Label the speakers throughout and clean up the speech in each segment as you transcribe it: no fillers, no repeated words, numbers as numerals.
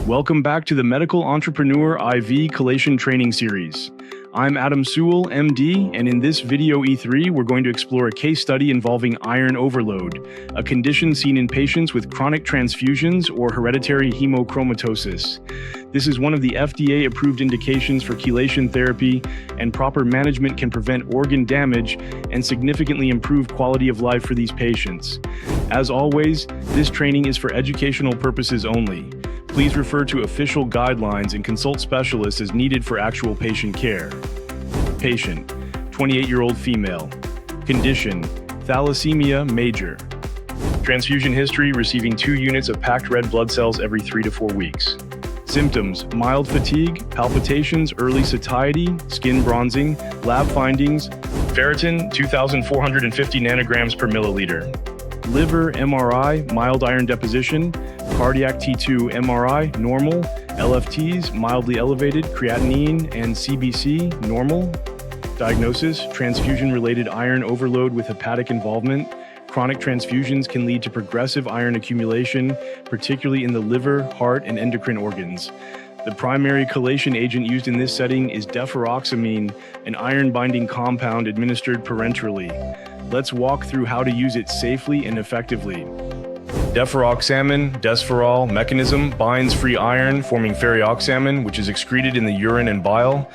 Speaker 1: Welcome back to the Medical Entrepreneur IV Chelation Training Series. I'm Adam Sewell, MD, and in this video E3, we're going to explore a case study involving iron overload, a condition seen in patients with chronic transfusions or hereditary hemochromatosis. This is one of the FDA-approved indications for chelation therapy, and proper management can prevent organ damage and significantly improve quality of life for these patients. As always, this training is for educational purposes only. Please refer to official guidelines and consult specialists as needed for actual patient care. Patient, 28-year-old female. Condition, thalassemia major. Transfusion history, receiving 2 units of packed red blood cells every 3 to 4 weeks. Symptoms, mild fatigue, palpitations, early satiety, skin bronzing, lab findings, ferritin, 2,450 nanograms per milliliter. Liver MRI, mild iron deposition, cardiac T2 MRI, normal, LFTs, mildly elevated, creatinine and CBC, normal. Diagnosis, transfusion-related iron overload with hepatic involvement. Chronic transfusions can lead to progressive iron accumulation, particularly in the liver, heart, and endocrine organs. The primary chelation agent used in this setting is Deferoxamine, an iron-binding compound administered parenterally. Let's walk through how to use it safely and effectively. Deferoxamine, Desferal mechanism binds free iron, forming ferroxamine, which is excreted in the urine and bile.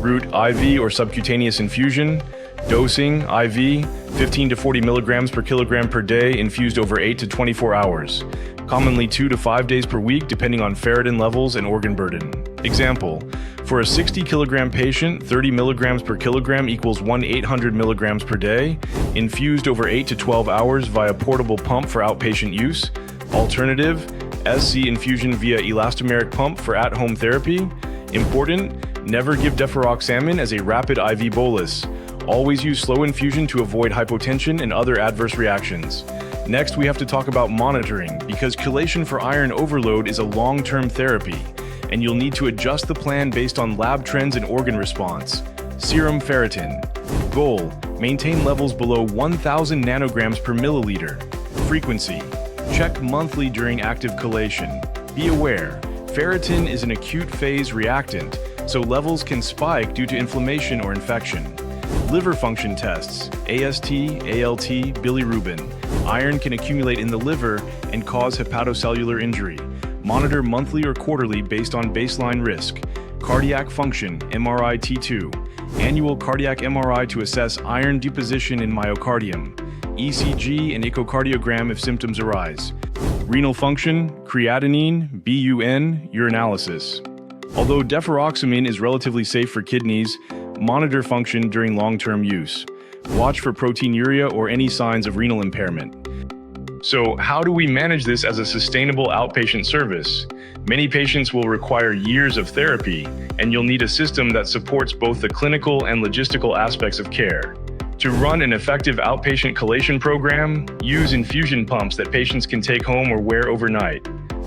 Speaker 1: Route IV or subcutaneous infusion. Dosing IV, 15 to 40 milligrams per kilogram per day, infused over 8 to 24 hours. Commonly 2 to 5 days per week, depending on ferritin levels and organ burden. Example, for a 60 kilogram patient, 30 milligrams per kilogram equals 1/800 milligrams per day, infused over 8 to 12 hours via portable pump for outpatient use. Alternative, SC infusion via elastomeric pump for at-home therapy. Important, never give Deferoxamine as a rapid IV bolus. Always use slow infusion to avoid hypotension and other adverse reactions. Next, we have to talk about monitoring, because chelation for iron overload is a long-term therapy, and you'll need to adjust the plan based on lab trends and organ response. Serum ferritin. Goal, maintain levels below 1,000 nanograms per milliliter. Frequency, check monthly during active chelation. Be aware, ferritin is an acute phase reactant, so levels can spike due to inflammation or infection. Liver function tests, AST, ALT, bilirubin. Iron can accumulate in the liver and cause hepatocellular injury. Monitor monthly or quarterly based on baseline risk. Cardiac function, MRI T2. Annual cardiac MRI to assess iron deposition in myocardium. ECG and echocardiogram if symptoms arise. Renal function, creatinine, BUN, urinalysis. Although Deferoxamine is relatively safe for kidneys, monitor function during long-term use. Watch for proteinuria or any signs of renal impairment. So, how do we manage this as a sustainable outpatient service? Many patients will require years of therapy, and you'll need a system that supports both the clinical and logistical aspects of care. To run an effective outpatient chelation program, use infusion pumps that patients can take home or wear overnight.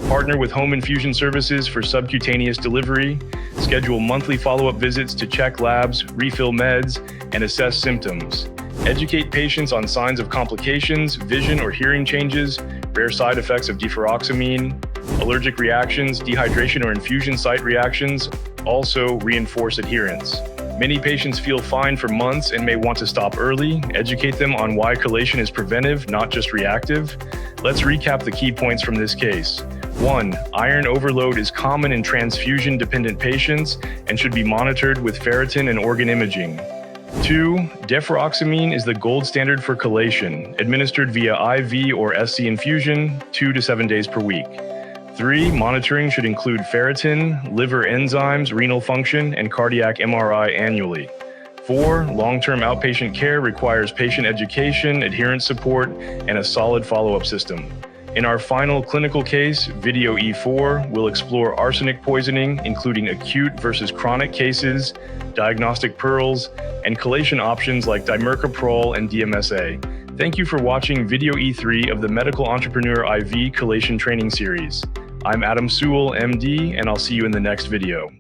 Speaker 1: Partner with home infusion services for subcutaneous delivery. Schedule monthly follow-up visits to check labs, refill meds, and assess symptoms. Educate patients on signs of complications, vision or hearing changes, rare side effects of Deferoxamine, allergic reactions, dehydration or infusion site reactions. Also, reinforce adherence. Many patients feel fine for months and may want to stop early. Educate them on why chelation is preventive, not just reactive. Let's recap the key points from this case. 1. Iron overload is common in transfusion-dependent patients and should be monitored with ferritin and organ imaging. 2. Deferoxamine is the gold standard for chelation, administered via IV or SC infusion, 2 to 7 days per week. 3. Monitoring should include ferritin, liver enzymes, renal function, and cardiac MRI annually. 4. Long-term outpatient care requires patient education, adherence support, and a solid follow-up system. In our final clinical case, video E4, we'll explore arsenic poisoning, including acute versus chronic cases, diagnostic pearls, and chelation options like dimercaprol and DMSA. Thank you for watching video E3 of the Medical Entrepreneur IV Chelation Training Series. I'm Adam Sewell, MD, and I'll see you in the next video.